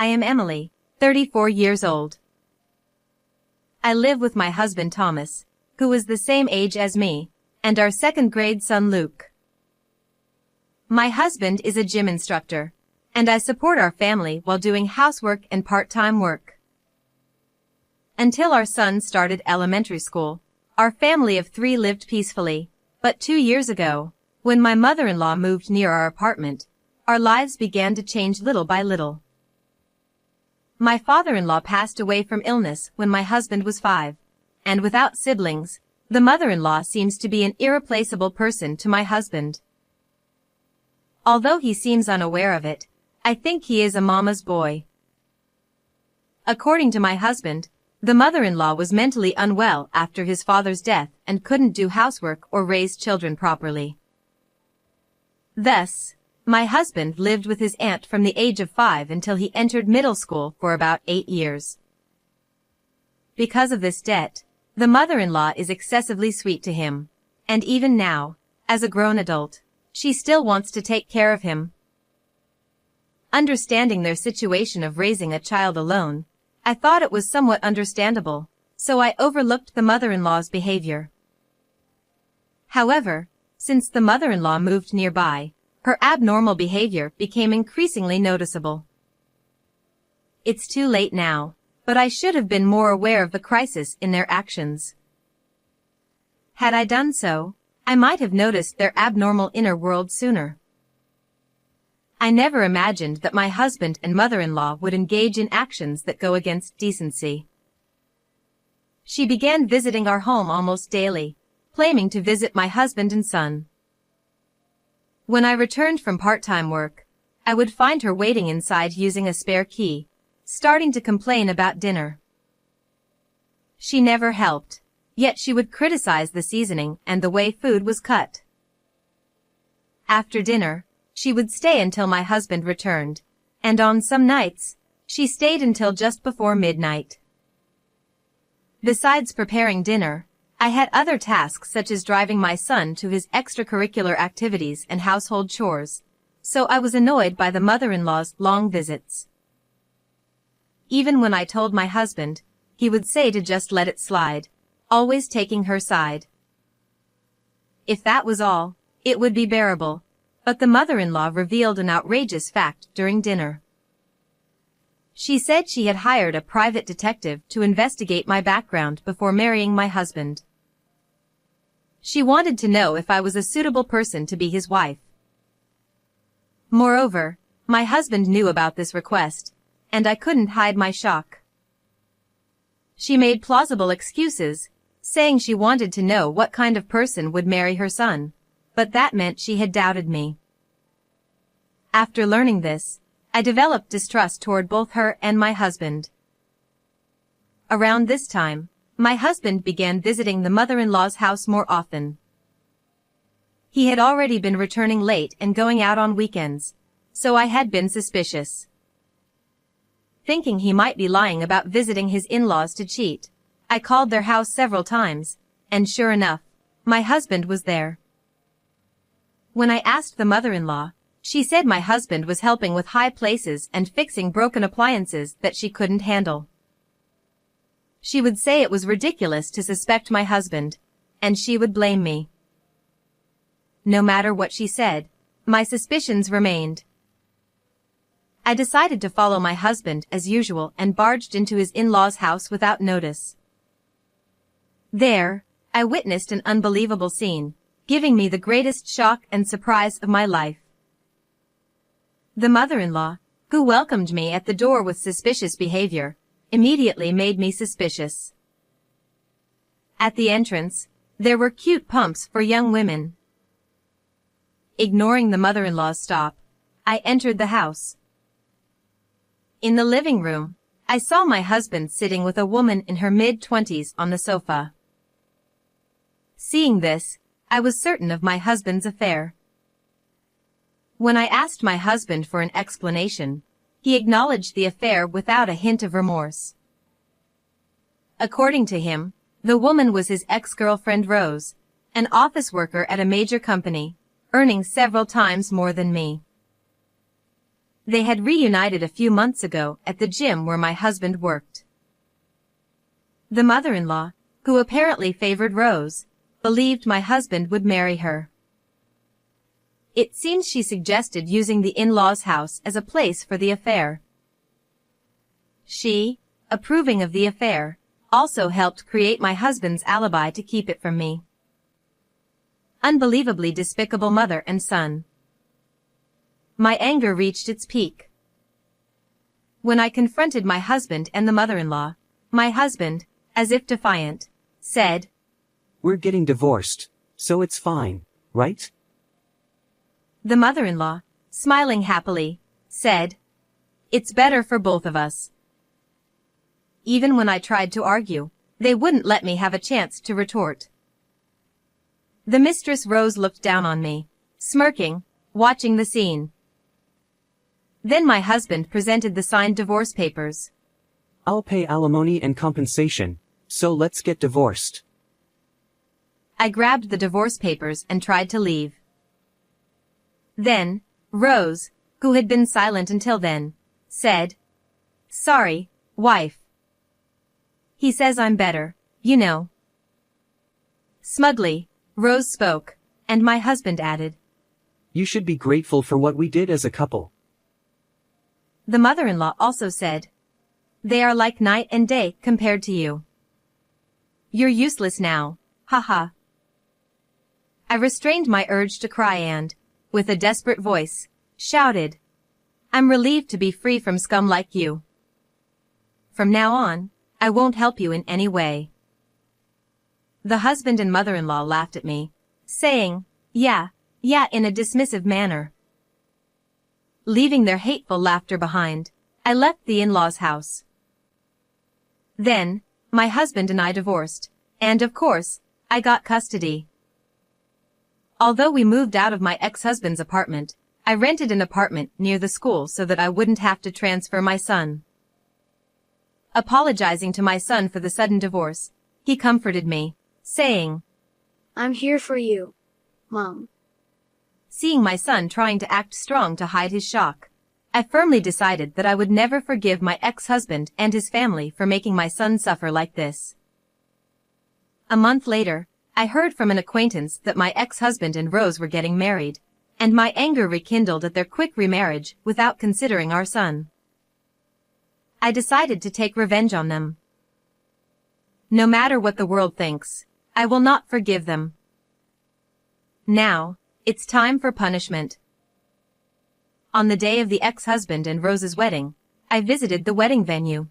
I am Emily, 34 years old. I live with my husband Thomas, who is the same age as me, and our second-grade son Luke. My husband is a gym instructor, and I support our family while doing housework and part-time work. Until our son started elementary school, our family of 3 lived peacefully, but 2 years ago, when my mother-in-law moved near our apartment, our lives began to change little by little. My father-in-law passed away from illness when my husband was 5, and without siblings, the mother-in-law seems to be an irreplaceable person to my husband. Although he seems unaware of it, I think he is a mama's boy. According to my husband, the mother-in-law was mentally unwell after his father's death and couldn't do housework or raise children properly. Thus, my husband lived with his aunt from the age of 5 until he entered middle school for about 8 years. Because of this debt, the mother-in-law is excessively sweet to him, and even now, as a grown adult, she still wants to take care of him. Understanding their situation of raising a child alone, I thought it was somewhat understandable, so I overlooked the mother-in-law's behavior. However, since the mother-in-law moved nearby, her abnormal behavior became increasingly noticeable. It's too late now, but I should have been more aware of the crisis in their actions. Had I done so, I might have noticed their abnormal inner world sooner. I never imagined that my husband and mother-in-law would engage in actions that go against decency. She began visiting our home almost daily, claiming to visit my husband and son. When I returned from part-time work, I would find her waiting inside using a spare key, starting to complain about dinner. She never helped, yet she would criticize the seasoning and the way food was cut. After dinner, she would stay until my husband returned, and on some nights, she stayed until just before midnight. Besides preparing dinner, I had other tasks such as driving my son to his extracurricular activities and household chores, so I was annoyed by the mother-in-law's long visits. Even when I told my husband, he would say to just let it slide, always taking her side. If that was all, it would be bearable, but the mother-in-law revealed an outrageous fact during dinner. She said she had hired a private detective to investigate my background before marrying my husband. She wanted to know if I was a suitable person to be his wife. Moreover, my husband knew about this request, and I couldn't hide my shock. She made plausible excuses, saying she wanted to know what kind of person would marry her son, but that meant she had doubted me. After learning this, I developed distrust toward both her and my husband. Around this time, my husband began visiting the mother-in-law's house more often. He had already been returning late and going out on weekends, so I had been suspicious. Thinking he might be lying about visiting his in-laws to cheat, I called their house several times, and sure enough, my husband was there. When I asked the mother-in-law, she said my husband was helping with high places and fixing broken appliances that she couldn't handle. She would say it was ridiculous to suspect my husband, and she would blame me. No matter what she said, my suspicions remained. I decided to follow my husband as usual and barged into his in-laws' house without notice. There, I witnessed an unbelievable scene, giving me the greatest shock and surprise of my life. The mother-in-law, who welcomed me at the door with suspicious behavior, immediately made me suspicious. At the entrance, there were cute pumps for young women. Ignoring the mother-in-law's stop, I entered the house. In the living room, I saw my husband sitting with a woman in her mid-20s on the sofa. Seeing this, I was certain of my husband's affair. When I asked my husband for an explanation, he acknowledged the affair without a hint of remorse. According to him, the woman was his ex-girlfriend Rose, an office worker at a major company, earning several times more than me. They had reunited a few months ago at the gym where my husband worked. The mother-in-law, who apparently favored Rose, believed my husband would marry her. It seems she suggested using the in-laws' house as a place for the affair. She, approving of the affair, also helped create my husband's alibi to keep it from me. Unbelievably despicable mother and son. My anger reached its peak. When I confronted my husband and the mother-in-law, my husband, as if defiant, said, "We're getting divorced, so it's fine, right?" The mother-in-law, smiling happily, said, "It's better for both of us." Even when I tried to argue, they wouldn't let me have a chance to retort. The mistress Rose looked down on me, smirking, watching the scene. Then my husband presented the signed divorce papers. "I'll pay alimony and compensation, so let's get divorced." I grabbed the divorce papers and tried to leave. Then, Rose, who had been silent until then, said, "Sorry, wife. He says I'm better, you know." Smugly, Rose spoke, and my husband added, "You should be grateful for what we did as a couple." The mother-in-law also said, "They are like night and day compared to you. You're useless now, haha." I restrained my urge to cry and, with a desperate voice, shouted, "I'm relieved to be free from scum like you. From now on, I won't help you in any way." The husband and mother-in-law laughed at me, saying, yeah, in a dismissive manner. Leaving their hateful laughter behind, I left the in-laws' house. Then, my husband and I divorced, and of course, I got custody. Although we moved out of my ex-husband's apartment, I rented an apartment near the school so that I wouldn't have to transfer my son. Apologizing to my son for the sudden divorce, he comforted me, saying, "I'm here for you, Mom." Seeing my son trying to act strong to hide his shock, I firmly decided that I would never forgive my ex-husband and his family for making my son suffer like this. A month later, I heard from an acquaintance that my ex-husband and Rose were getting married, and my anger rekindled at their quick remarriage without considering our son. I decided to take revenge on them. No matter what the world thinks, I will not forgive them. Now, it's time for punishment. On the day of the ex-husband and Rose's wedding, I visited the wedding venue.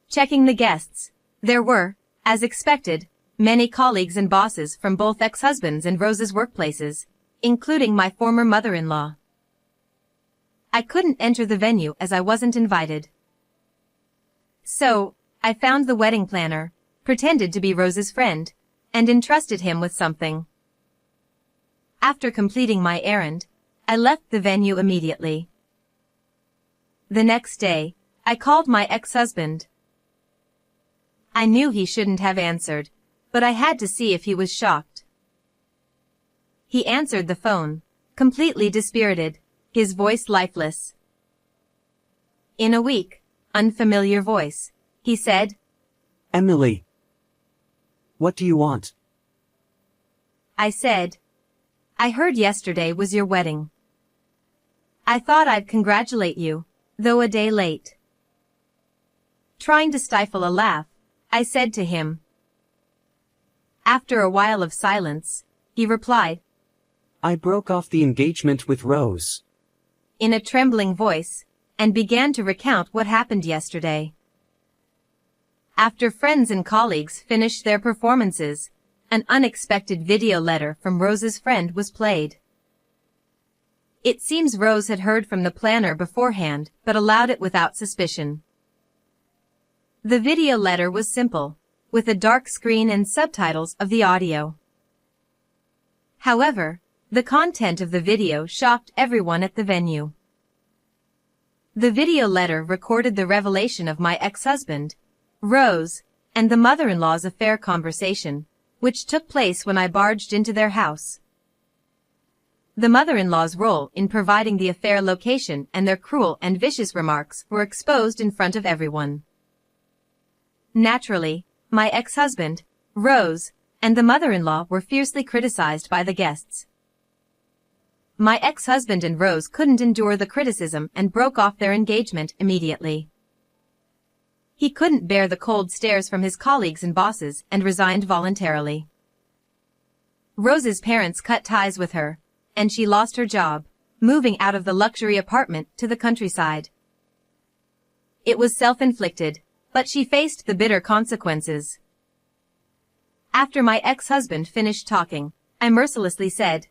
Checking the guests, there were, as expected, many colleagues and bosses from both ex-husbands and Rose's workplaces, including my former mother-in-law. I couldn't enter the venue as I wasn't invited. So, I found the wedding planner, pretended to be Rose's friend, and entrusted him with something. After completing my errand, I left the venue immediately. The next day, I called my ex-husband. I knew he shouldn't have answered, but I had to see if he was shocked. He answered the phone, completely dispirited, his voice lifeless. In a weak, unfamiliar voice, he said, "Emily, what do you want?" I said, "I heard yesterday was your wedding. I thought I'd congratulate you, though a day late." Trying to stifle a laugh, I said to him. After a while of silence, he replied, "I broke off the engagement with Rose," in a trembling voice, and began to recount what happened yesterday. After friends and colleagues finished their performances, an unexpected video letter from Rose's friend was played. It seems Rose had heard from the planner beforehand but allowed it without suspicion. The video letter was simple, with a dark screen and subtitles of the audio. However, the content of the video shocked everyone at the venue. The video letter recorded the revelation of my ex-husband, Rose, and the mother-in-law's affair conversation, which took place when I barged into their house. The mother-in-law's role in providing the affair location and their cruel and vicious remarks were exposed in front of everyone. Naturally, my ex-husband, Rose, and the mother-in-law were fiercely criticized by the guests. My ex-husband and Rose couldn't endure the criticism and broke off their engagement immediately. He couldn't bear the cold stares from his colleagues and bosses and resigned voluntarily. Rose's parents cut ties with her, and she lost her job, moving out of the luxury apartment to the countryside. It was self-inflicted, but she faced the bitter consequences. After my ex-husband finished talking, I mercilessly said,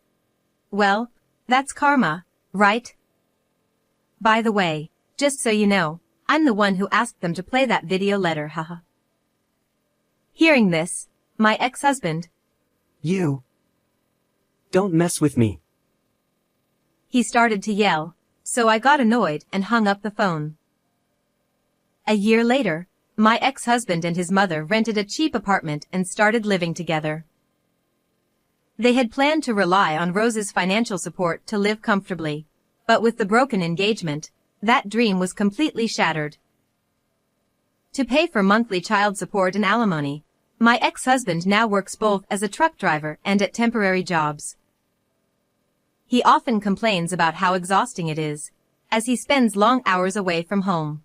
"Well, that's karma, right? By the way, just so you know, I'm the one who asked them to play that video letter, haha." Hearing this, my ex-husband, You. Don't mess with me. he started to yell, so I got annoyed and hung up the phone. A year later, my ex-husband and his mother rented a cheap apartment and started living together. They had planned to rely on Rose's financial support to live comfortably, but with the broken engagement, that dream was completely shattered. To pay for monthly child support and alimony, my ex-husband now works both as a truck driver and at temporary jobs. He often complains about how exhausting it is, as he spends long hours away from home.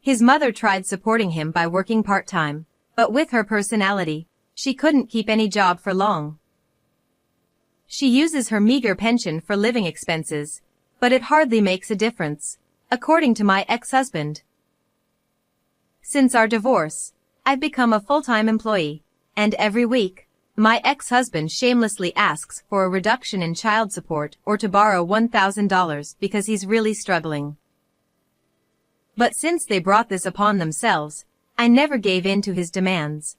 His mother tried supporting him by working part-time, but with her personality, she couldn't keep any job for long. She uses her meager pension for living expenses, but it hardly makes a difference, according to my ex-husband. Since our divorce, I've become a full-time employee, and every week, my ex-husband shamelessly asks for a reduction in child support or to borrow $1,000 because he's really struggling. But since they brought this upon themselves, I never gave in to his demands.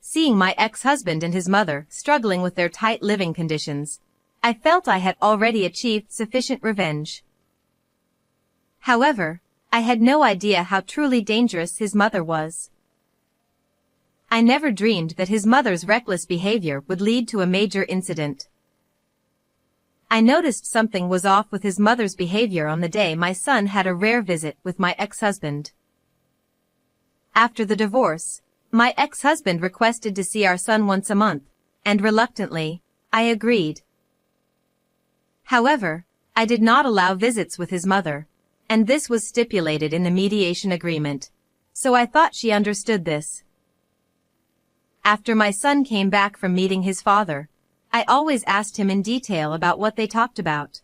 Seeing my ex-husband and his mother struggling with their tight living conditions, I felt I had already achieved sufficient revenge. However, I had no idea how truly dangerous his mother was. I never dreamed that his mother's reckless behavior would lead to a major incident. I noticed something was off with his mother's behavior on the day my son had a rare visit with my ex-husband. After the divorce, my ex-husband requested to see our son once a month, and reluctantly, I agreed. However, I did not allow visits with his mother, and this was stipulated in the mediation agreement, so I thought she understood this. After my son came back from meeting his father, I always asked him in detail about what they talked about.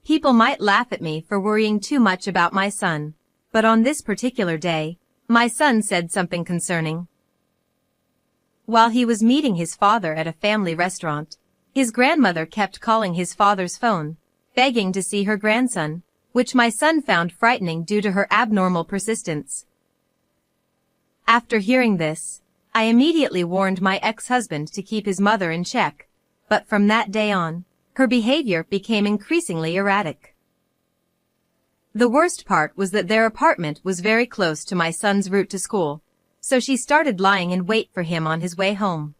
People might laugh at me for worrying too much about my son, but on this particular day, my son said something concerning. While he was meeting his father at a family restaurant, his grandmother kept calling his father's phone, begging to see her grandson, which my son found frightening due to her abnormal persistence. After hearing this, I immediately warned my ex-husband to keep his mother in check, but from that day on, her behavior became increasingly erratic. The worst part was that their apartment was very close to my son's route to school, so she started lying in wait for him on his way home.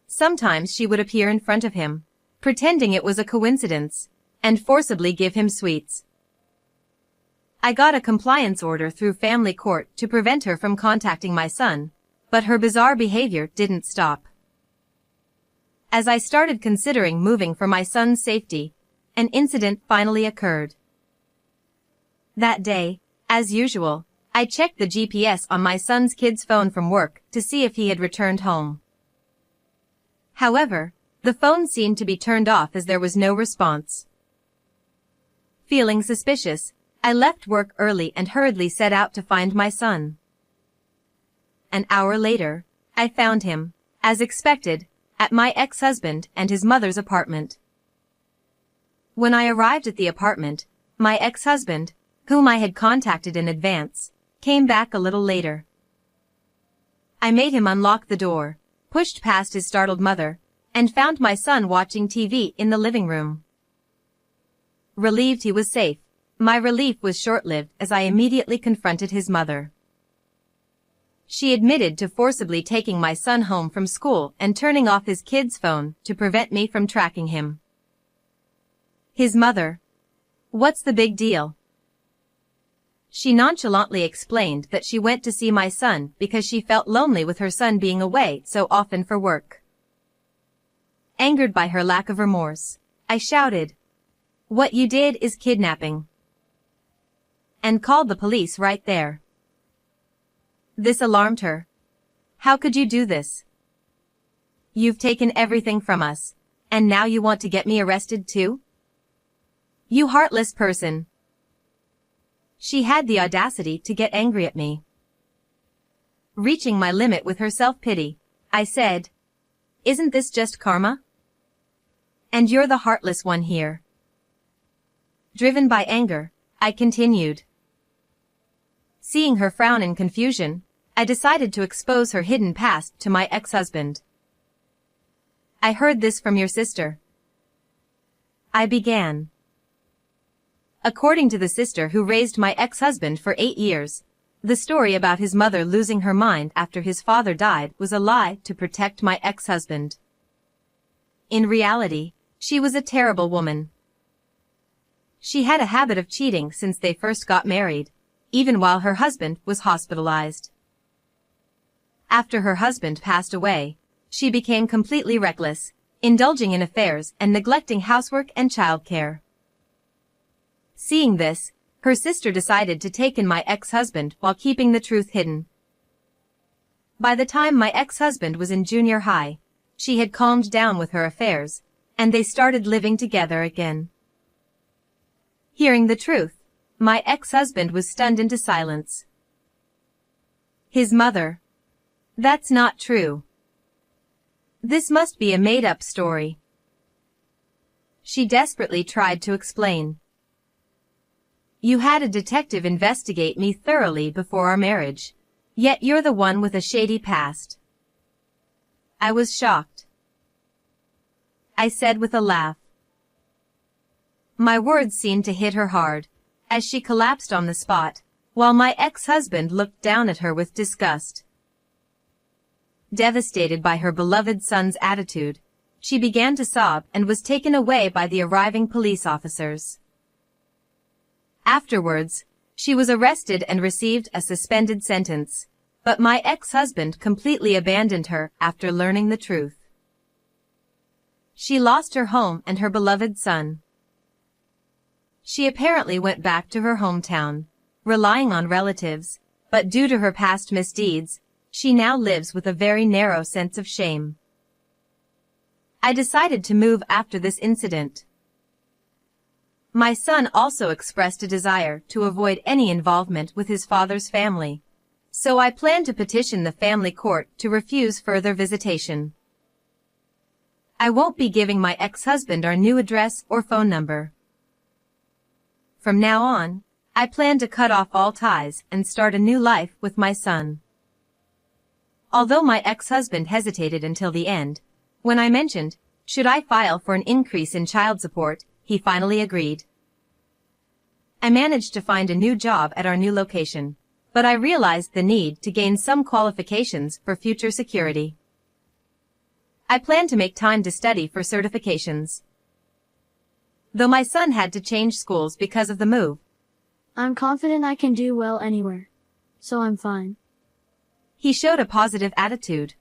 Sometimes she would appear in front of him, pretending it was a coincidence, and forcibly give him sweets. I got a compliance order through family court to prevent her from contacting my son, but her bizarre behavior didn't stop. As I started considering moving for my son's safety, an incident finally occurred. That day, as usual, I checked the GPS on my son's kid's phone from work to see if he had returned home. However, the phone seemed to be turned off as there was no response. Feeling suspicious, I left work early and hurriedly set out to find my son. An hour later, I found him, as expected, at my ex-husband and his mother's apartment. When I arrived at the apartment, my ex-husband, whom I had contacted in advance, came back a little later. I made him unlock the door, pushed past his startled mother, and found my son watching TV in the living room. Relieved he was safe, my relief was short-lived as I immediately confronted his mother. She admitted to forcibly taking my son home from school and turning off his kid's phone to prevent me from tracking him. His mother. What's the big deal? She nonchalantly explained that she went to see my son because she felt lonely with her son being away so often for work. Angered by her lack of remorse, I shouted, "What you did is kidnapping," and called the police right there. This alarmed her. "How could you do this? You've taken everything from us, and now you want to get me arrested too? You heartless person." She had the audacity to get angry at me. Reaching my limit with her self-pity, I said, "Isn't this just karma? And you're the heartless one here." Driven by anger, I continued. Seeing her frown in confusion, I decided to expose her hidden past to my ex-husband. "I heard this from your sister," I began. According to the sister who raised my ex-husband for 8 years, the story about his mother losing her mind after his father died was a lie to protect my ex-husband. In reality, she was a terrible woman. She had a habit of cheating since they first got married, even while her husband was hospitalized. After her husband passed away, she became completely reckless, indulging in affairs and neglecting housework and childcare. Seeing this, her sister decided to take in my ex-husband while keeping the truth hidden. By the time my ex-husband was in junior high, she had calmed down with her affairs, and they started living together again. Hearing the truth, my ex-husband was stunned into silence. His mother. That's not true. This must be a made-up story. She desperately tried to explain. You had a detective investigate me thoroughly before our marriage, yet you're the one with a shady past. I was shocked. I said with a laugh. My words seemed to hit her hard, as she collapsed on the spot, while my ex-husband looked down at her with disgust. Devastated by her beloved son's attitude, she began to sob and was taken away by the arriving police officers. Afterwards, she was arrested and received a suspended sentence, but my ex-husband completely abandoned her after learning the truth. She lost her home and her beloved son. She apparently went back to her hometown, relying on relatives, but due to her past misdeeds, she now lives with a very narrow sense of shame. I decided to move after this incident. My son also expressed a desire to avoid any involvement with his father's family, so I plan to petition the family court to refuse further visitation. I won't be giving my ex-husband our new address or phone number. From now on, I plan to cut off all ties and start a new life with my son. Although my ex-husband hesitated until the end, when I mentioned, should I file for an increase in child support, he finally agreed. I managed to find a new job at our new location, but I realized the need to gain some qualifications for future security. I plan to make time to study for certifications. Though my son had to change schools because of the move, I'm confident I can do well anywhere, so I'm fine. He showed a positive attitude.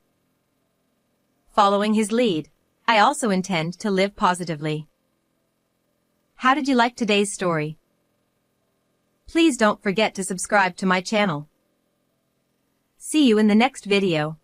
Following his lead, I also intend to live positively. How did you like today's story? Please don't forget to subscribe to my channel. See you in the next video.